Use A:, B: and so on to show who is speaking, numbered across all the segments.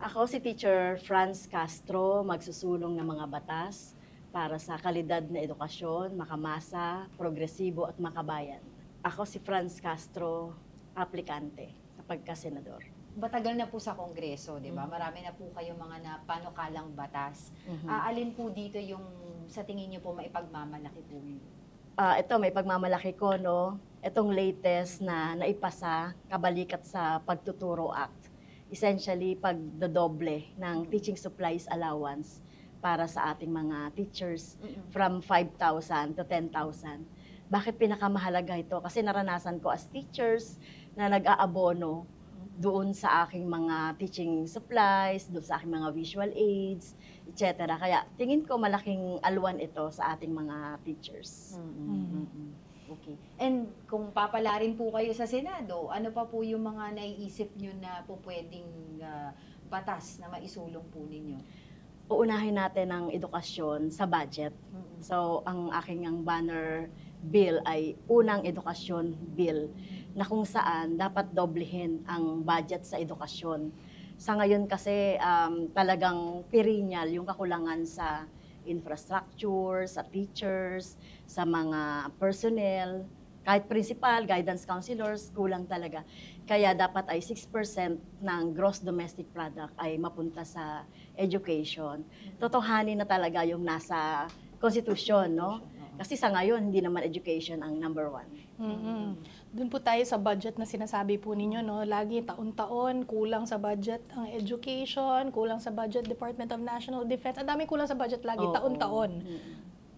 A: Ako si Teacher Franz Castro, magsusulong ng mga batas para sa kalidad na edukasyon, makamasa, progresibo at makabayan. Ako si Franz Castro, aplikante sa pagkasenador.
B: Matagal na po sa Kongreso, di ba? Marami na po kayong mga napanukalang batas.
A: Mhm.
B: Alin po dito yung sa tingin niyo po maipagmamalaki po yun?
A: Ito, may pagmamalaki ko, no? Itong latest na naipasa, kabalikat sa Pagtuturo Act. Essentially, pagdodoble ng teaching supplies allowance para sa ating mga teachers from 5,000 to 10,000. Bakit pinakamahalaga ito? Kasi naranasan ko as teachers na nag-aabono doon sa aking mga teaching supplies, doon sa aking mga visual aids, etc. Kaya tingin ko malaking alwan ito sa ating mga teachers.
B: Okay. And kung papalarin po kayo sa Senado, ano pa po yung mga naiisip nyo na po pwedeng batas na maisulong po ninyo?
A: Uunahin natin ang edukasyon sa budget. So, ang aking banner bill ay unang edukasyon bill na kung saan dapat doblehin ang budget sa edukasyon. Sa ngayon kasi talagang perennial yung kakulangan sa infrastructure, sa teachers, sa mga personnel, kahit principal, guidance counselors, kulang talaga. Kaya dapat ay 6% ng gross domestic product ay mapunta sa education. Totohanin na talaga yung nasa Constitution, no? Kasi sa ngayon, hindi naman education ang number one.
C: Doon po tayo sa budget na sinasabi po ninyo, no? Lagi taon-taon, kulang sa budget ang education, kulang sa budget Department of National Defense. Ang dami kulang sa budget lagi, taon-taon.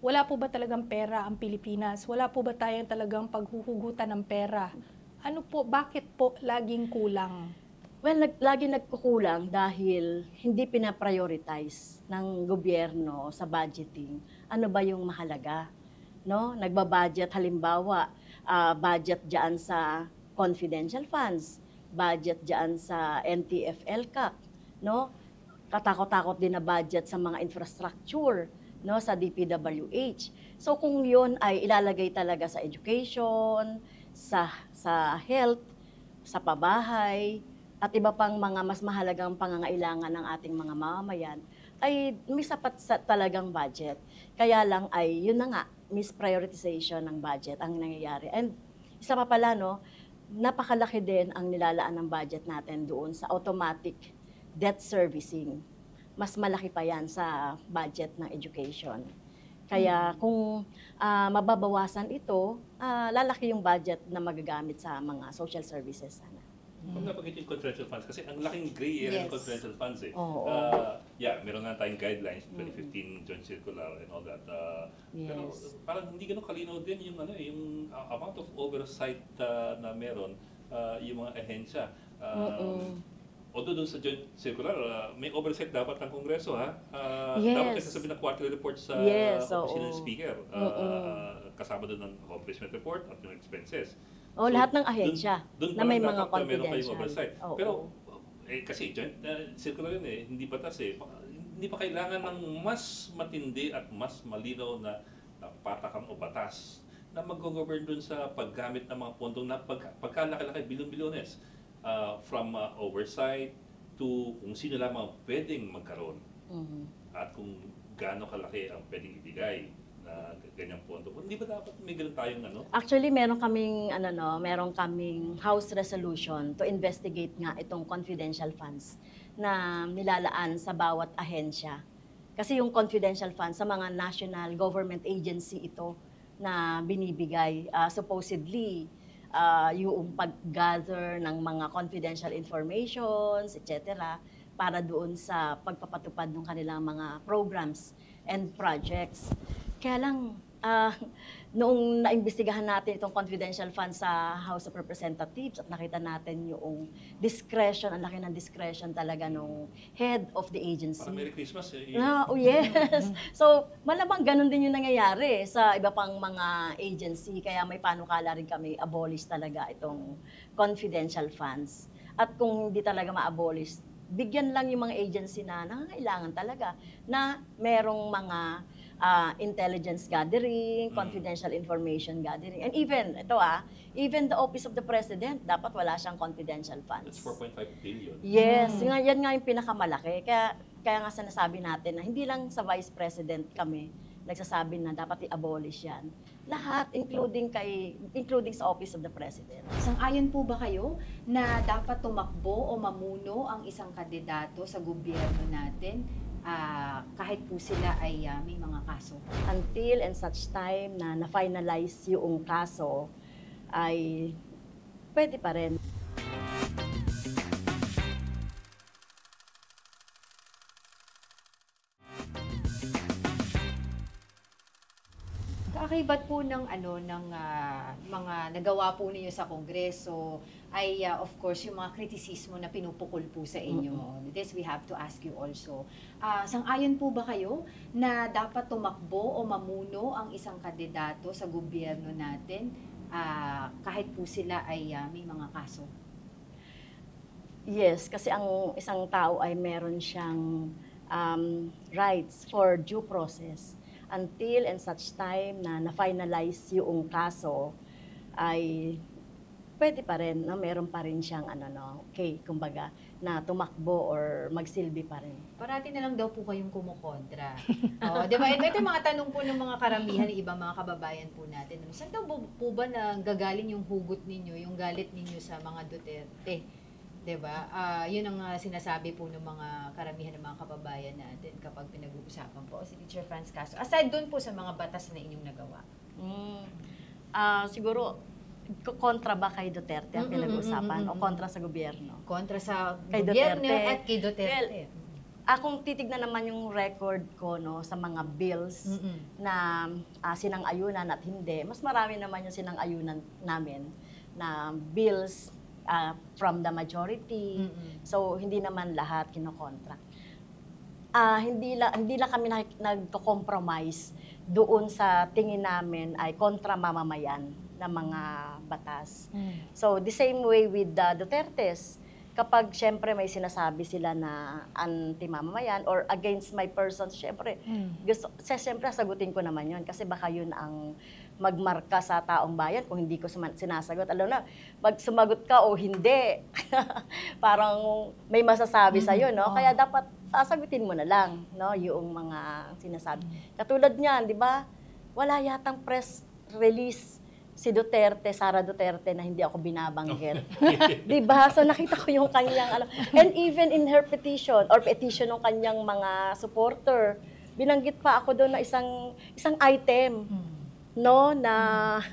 C: Wala po ba talagang pera ang Pilipinas? Wala po ba tayong talagang paghuhugutan ng pera? Ano po, bakit po laging kulang?
A: Well, lagi nagkukulang dahil hindi pinaprioritize ng gobyerno sa budgeting. Ano ba yung mahalaga? No? Nagbabudget halimbawa, budget diyan sa confidential funds, budget diyan sa NTF-ELCAC, no? Katakot-takot din na budget sa mga infrastructure, no, sa DPWH. So kung 'yon ay ilalagay talaga sa education, sa health, sa pabahay, at iba pang mga mas mahalagang pangangailangan ng ating mga mamamayan, ay may sapat sa talagang budget. Kaya lang ay, yun na nga, misprioritization ng budget ang nangyayari. And isa pa pala, no, napakalaki din ang nilalaan ng budget natin doon sa automatic debt servicing. Mas malaki pa yan sa budget ng education. Kaya kung mababawasan ito, lalaki yung budget na magagamit sa mga social services sana.
D: Kung napagit yung confidential funds, kasi ang laking gray area ng confidential funds eh.
A: Oo.
D: Meron nga tayong guidelines, 2015 Joint Circular and all that. Pero parang hindi ganun kalinaw din yung, yung amount of oversight na meron yung mga ahensya. Although doon sa Joint Circular, may oversight dapat ng Kongreso, ha? Dapat nagsasabi ng quarterly report sa Office ng Speaker. Kasama doon ng accomplishment report at yung expenses.
A: Lahat ng ahensya na may mga confidential.
D: Pero kasi joint circular yun eh, hindi batas eh. Hindi pa kailangan ng mas matindi at mas malinaw na patakan o batas na mag-govern dun sa paggamit ng mga pondong na pagkalaki-laki, bilyon-bilyones. From oversight to kung sino lamang pwedeng magkaroon. At kung gaano kalaki ang pwedeng ibigay na ganyang pondo. Hindi ba dapat may ganun tayong ano?
A: Actually, meron kaming House resolution to investigate nga itong confidential funds na nilalaan sa bawat ahensya. Kasi yung confidential funds sa mga national government agency ito na binibigay, supposedly, yung pag-gather ng mga confidential informations, etc., para doon sa pagpapatupad ng kanilang mga programs and projects. Kaya lang, noong naimbestigahan natin itong confidential funds sa House of Representatives at nakita natin yung discretion, ang laki ng discretion talaga nung head of the agency.
D: Parang Merry Christmas eh.
A: Yes. So, malamang ganun din yung nangyayari sa iba pang mga agency. Kaya may panukala rin kami, abolish talaga itong confidential funds. At kung hindi talaga ma-abolish, bigyan lang yung mga agency na nangangailangan talaga na merong mga intelligence gathering, confidential information gathering. And even the Office of the President, dapat wala siyang confidential funds.
D: That's 4.5 billion.
A: Yes, yan nga yung pinakamalaki. Kaya nga sinasabi natin na hindi lang sa Vice President kami nagsasabi na dapat i-abolish yan. Lahat, including sa Office of the President.
B: Sang-ayon po ba kayo na dapat tumakbo o mamuno ang isang kandidato sa gobyerno natin kahit po sila ay may mga kaso?
A: Until and such time na na-finalize yung kaso, ay pwede pa rin.
B: Kaakibat po ng mga nagawa po ninyo sa Kongreso ay of course yung mga kritisismo na pinupukol po sa inyo. This we have to ask you also. Sang-ayon po ba kayo na dapat tumakbo o mamuno ang isang kandidato sa gobyerno natin kahit po sila ay may mga kaso?
A: Yes, kasi ang isang tao ay meron siyang rights for due process. Until and such time na na-finalize yung kaso, ay pwede pa rin, no? Meron pa rin siyang kumbaga, na tumakbo or magsilbi pa rin.
B: Parati na lang daw po kayong kumukontra. Di ba? Ito yung mga tanong po ng mga karamihan ng ibang mga kababayan po natin. Saan daw po ba na gagaling yung hugot ninyo, yung galit ninyo sa mga Duterte? Diba? Yun ang sinasabi po ng mga karamihan ng mga kababayan natin kapag pinag-uusapan po. Si Teacher Franz Castro. Aside dun po sa mga batas na inyong nagawa.
A: Siguro, kontra ba kay Duterte ang pinag-uusapan o kontra sa gobyerno?
B: Kontra sa
A: Kay
B: gobyerno
A: Duterte.
B: at kay Duterte.
A: Kung titignan naman yung record ko sa mga bills na sinang-ayunan at hindi, mas marami naman yung sinang-ayunan namin na bills from the majority. So, hindi naman lahat kinokontra. Hindi lang kami nagko-compromise doon sa tingin namin ay kontra mamamayan na mga batas. So, the same way with the Dutertes. Kapag syempre may sinasabi sila na anti-mamamayan or against my person, syempre, syempre sagutin ko naman yun kasi baka yun ang magmarka sa taong bayan kung hindi ko sinasagot. Alam na, pag sumagot ka o hindi, parang may masasabi sa'yo, no? Kaya dapat sagutin mo na lang, no? Yung mga sinasabi. Katulad niyan, di ba? Wala yatang press release si Duterte, Sara Duterte, na hindi ako binabanggit. Di ba? So nakita ko yung kanyang, and even in her petition, or petition ng kanyang mga supporter, binanggit pa ako doon na isang item. No, na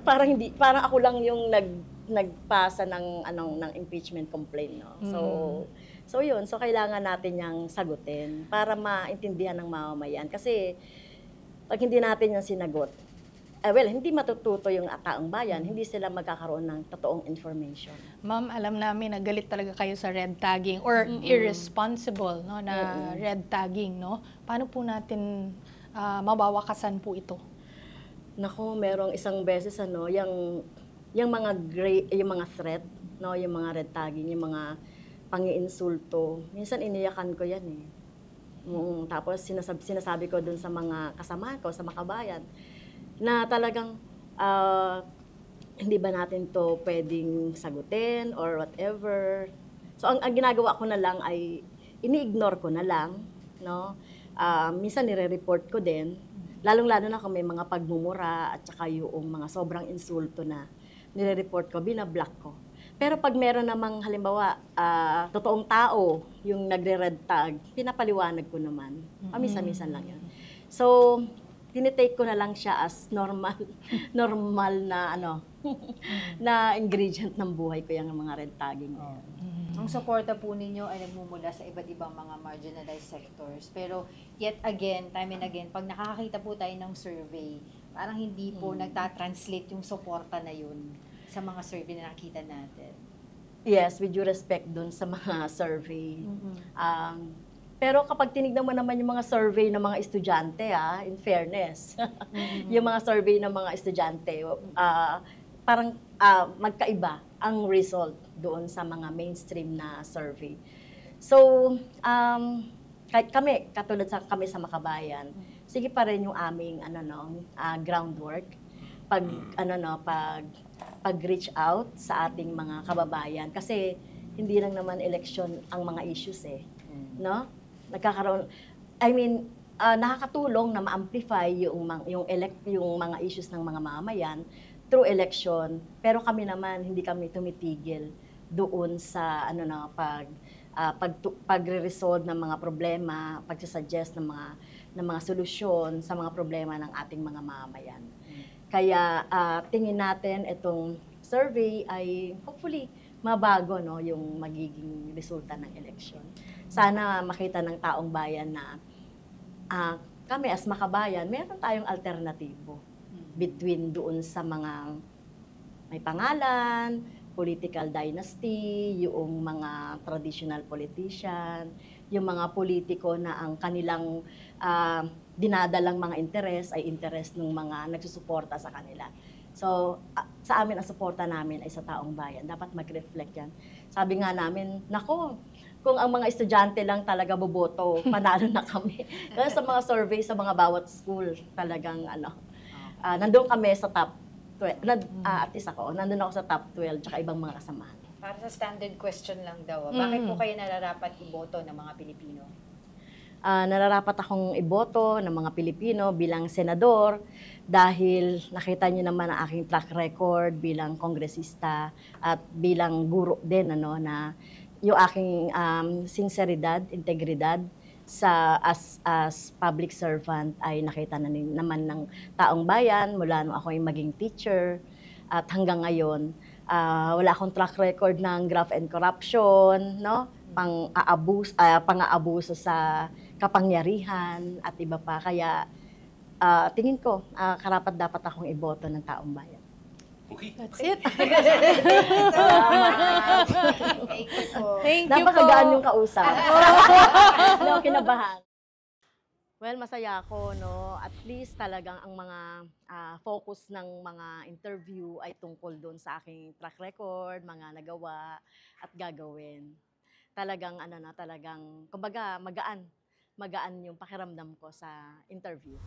A: parang ako lang yung nagpasa ng impeachment complaint, no. So yun, so kailangan natin yang sagutin para maintindihan ng mamamayan kasi pag hindi natin yung sinagot, hindi matututo yung taong bayan, hindi sila magkakaroon ng totoong information.
C: Ma'am, alam namin na galit talaga kayo sa red tagging or irresponsible, no, na red tagging, no. Paano po natin mabawakasan po ito?
A: Nako, merong isang beses yung mga threat, no, yung mga red tagging, yung mga pangiinsulto. Minsan iniyakan ko 'yan eh. Tapos sinasabi ko dun sa mga kasama ko, sa makabayan, na talagang hindi ba natin to pwedeng sagutin or whatever. So ang ginagawa ko na lang ay ini-ignore ko na lang, no. Minsan nire-report ko din. Lalong-lalo na kung may mga pagmumura at saka yung mga sobrang insulto na nire-report ko, binablock ko. Pero pag meron namang halimbawa, totoong tao yung nagre-red tag, pinapaliwanag ko naman. Minsan-minsan lang yun. So, tinitake ko na lang siya as normal na na ingredient ng buhay ko yung mga red tagging.
B: Ang suporta po ninyo ay nagmumula sa iba't ibang mga marginalized sectors. Pero yet again, time and again, pag nakakakita po tayo ng survey, parang hindi po nagtatranslate yung suporta na yun sa mga survey na nakita natin.
A: Yes, with due respect dun sa mga survey. Pero kapag tinignan mo naman yung mga survey ng mga estudyante, in fairness, yung mga survey ng mga estudyante, parang magkaiba ang result doon sa mga mainstream na survey. So, kahit kami, katulad kami sa Makabayan, sige pa rin yung aming groundwork pag-reach out sa ating mga kababayan kasi hindi lang naman election ang mga issues no? Nakakatulong na ma-amplify yung mga issues ng mga mamamayan through election, pero kami naman hindi kami tumitigil doon sa pagre-resolve ng mga problema, pagsusuggest ng mga solusyon sa mga problema ng ating mga mamamayan. Kaya tingin natin itong survey ay hopefully mabago yung magiging resulta ng election. Sana makita ng taong bayan na kami as makabayan, meron tayong alternatibo between doon sa mga may pangalan, political dynasty, yung mga traditional politician, yung mga politiko na ang kanilang dinadalang mga interes ay interes ng mga nagsusuporta sa kanila. So, sa amin, ang suporta namin ay sa taong bayan. Dapat mag-reflect yan. Sabi nga namin, nako, kung ang mga estudyante lang talaga boboto, panalo na kami. Kasi sa mga survey sa mga bawat school, talagang nandun kami sa top 12. At least ako, nandun ako sa top 12, tsaka ibang mga kasamahan.
B: Para sa standard question lang daw, bakit po kayo nararapat iboto ng mga Pilipino?
A: Nararapat akong iboto ng mga Pilipino bilang senador dahil nakita niyo naman ang aking track record bilang kongresista at bilang guro din na yung aking sinseridad, integridad as public servant ay nakita naman ng taong bayan mula nung ako yung maging teacher at hanggang ngayon wala akong track record ng graft and corruption, no? Pang-aabuso sa kapangyarihan at iba pa. Kaya tingin ko, karapat dapat akong iboto ng taong bayan.
D: Okay.
C: That's it.
B: Thank you po.
C: Thank you po.
A: Napakagaan yung kausap. No, kinabahan. Well, masaya ako, no? At least talagang ang mga focus ng mga interview ay tungkol doon sa aking track record, mga nagawa at gagawin. Talagang kumbaga magaan yung pakiramdam ko sa interview.